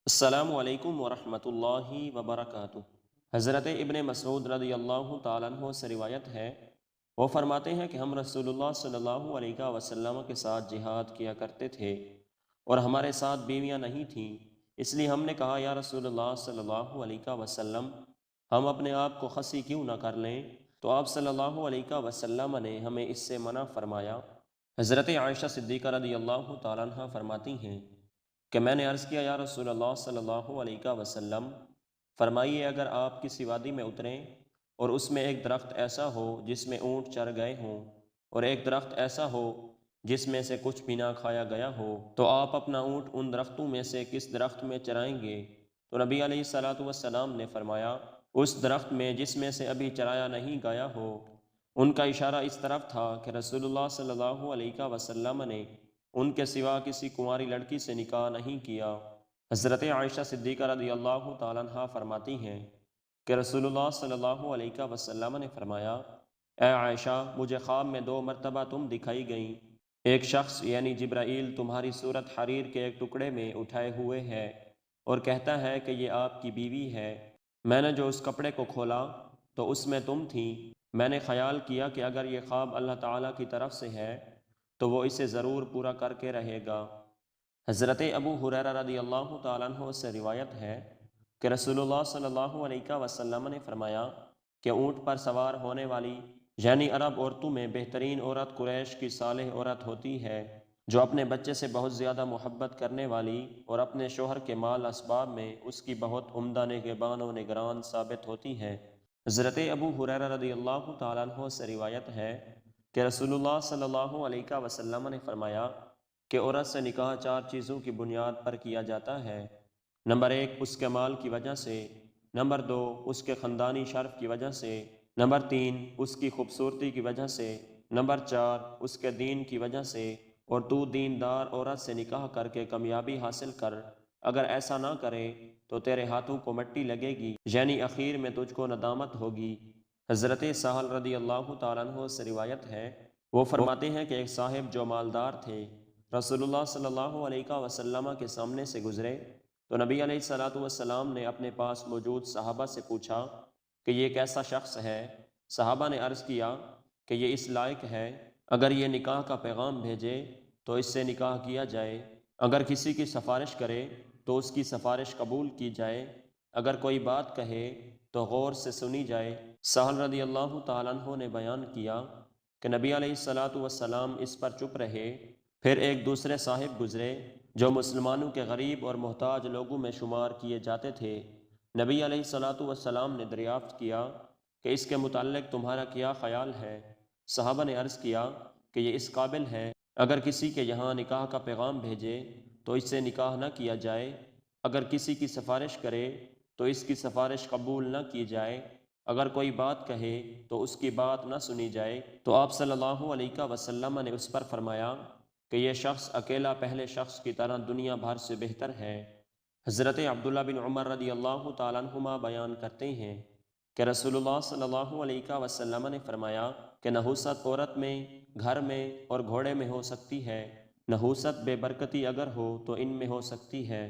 السلام علیکم ورحمۃ اللہ وبرکاتہ۔ حضرت ابن مسعود رضی اللہ تعالیٰ عنہ سے روایت ہے، وہ فرماتے ہیں کہ ہم رسول اللہ صلی اللہ علیہ وسلم کے ساتھ جہاد کیا کرتے تھے اور ہمارے ساتھ بیویاں نہیں تھیں، اس لیے ہم نے کہا یا رسول اللہ صلی اللہ علیہ وسلم، ہم اپنے آپ کو خصی کیوں نہ کر لیں؟ تو آپ صلی اللہ علیہ وسلم نے ہمیں اس سے منع فرمایا۔ حضرت عائشہ صدیقہ رضی اللہ تعالیٰ عنہ فرماتی ہیں کہ میں نے عرض کیا یا رسول اللہ صلی اللہ علیہ وسلم، فرمائیے اگر آپ کسی وادی میں اتریں اور اس میں ایک درخت ایسا ہو جس میں اونٹ چر گئے ہوں اور ایک درخت ایسا ہو جس میں سے کچھ بھی نہ کھایا گیا ہو، تو آپ اپنا اونٹ ان درختوں میں سے کس درخت میں چرائیں گے؟ تو نبی علیہ الصلوۃ والسلام نے فرمایا اس درخت میں جس میں سے ابھی چرایا نہیں گیا ہو۔ ان کا اشارہ اس طرف تھا کہ رسول اللہ صلی اللہ علیہ وسلم نے ان کے سوا کسی کنواری لڑکی سے نکاح نہیں کیا۔ حضرت عائشہ صدیقہ رضی اللہ تعالیٰ عنہ فرماتی ہیں کہ رسول اللہ صلی اللہ علیہ وسلم نے فرمایا، اے عائشہ، مجھے خواب میں 2 مرتبہ تم دکھائی گئیں، ایک شخص یعنی جبرائیل تمہاری صورت حریر کے ایک ٹکڑے میں اٹھائے ہوئے ہے اور کہتا ہے کہ یہ آپ کی بیوی ہے۔ میں نے جو اس کپڑے کو کھولا تو اس میں تم تھیں۔ میں نے خیال کیا کہ اگر یہ خواب اللہ تعالیٰ کی طرف سے ہے تو وہ اسے ضرور پورا کر کے رہے گا۔ حضرت ابو ہریرہ رضی اللہ تعالیٰ عنہ سے روایت ہے کہ رسول اللہ صلی اللہ علیہ وسلم نے فرمایا کہ اونٹ پر سوار ہونے والی یعنی عرب عورتوں میں بہترین عورت قریش کی صالح عورت ہوتی ہے، جو اپنے بچے سے بہت زیادہ محبت کرنے والی اور اپنے شوہر کے مال اسباب میں اس کی بہت عمدہ نگہبان و نگران ثابت ہوتی ہے۔ حضرت ابو ہریرہ رضی اللہ تعالیٰ عنہ سے روایت ہے کہ رسول اللہ صلی اللہ علیہ وسلم نے فرمایا کہ عورت سے نکاح 4 چیزوں کی بنیاد پر کیا جاتا ہے۔ نمبر 1 اس کے مال کی وجہ سے، نمبر 2 اس کے خاندانی شرف کی وجہ سے، نمبر 3 اس کی خوبصورتی کی وجہ سے، نمبر 4 اس کے دین کی وجہ سے، اور تو دیندار عورت سے نکاح کر کے کامیابی حاصل کر، اگر ایسا نہ کرے تو تیرے ہاتھوں کو مٹی لگے گی، یعنی اخیر میں تجھ کو ندامت ہوگی۔ حضرت سہل رضی اللہ تعالیٰ عنہ سے روایت ہے، وہ فرماتے ہیں کہ ایک صاحب جو مالدار تھے رسول اللہ صلی اللہ علیہ وسلم کے سامنے سے گزرے تو نبی علیہ الصلوۃ والسلام نے اپنے پاس موجود صحابہ سے پوچھا کہ یہ کیسا شخص ہے؟ صحابہ نے عرض کیا کہ یہ اس لائق ہے، اگر یہ نکاح کا پیغام بھیجے تو اس سے نکاح کیا جائے، اگر کسی کی سفارش کرے تو اس کی سفارش قبول کی جائے، اگر کوئی بات کہے تو غور سے سنی جائے۔ سہل رضی اللہ تعالیٰ عنہ نے بیان کیا کہ نبی علیہ الصلوۃ والسلام اس پر چپ رہے، پھر ایک دوسرے صاحب گزرے جو مسلمانوں کے غریب اور محتاج لوگوں میں شمار کیے جاتے تھے۔ نبی علیہ الصلوۃ والسلام نے دریافت کیا کہ اس کے متعلق تمہارا کیا خیال ہے؟ صحابہ نے عرض کیا کہ یہ اس قابل ہے، اگر کسی کے یہاں نکاح کا پیغام بھیجے تو اس سے نکاح نہ کیا جائے، اگر کسی کی سفارش کرے تو اس کی سفارش قبول نہ کی جائے، اگر کوئی بات کہے تو اس کی بات نہ سنی جائے۔ تو آپ صلی اللہ علیہ وسلم نے اس پر فرمایا کہ یہ شخص اکیلا پہلے شخص کی طرح دنیا بھر سے بہتر ہے۔ حضرت عبداللہ بن عمر رضی اللہ تعالیٰ عنہما بیان کرتے ہیں کہ رسول اللہ صلی اللہ علیہ وسلم نے فرمایا کہ نحوست عورت میں، گھر میں اور گھوڑے میں ہو سکتی ہے، نحوست بے برکتی اگر ہو تو ان میں ہو سکتی ہے۔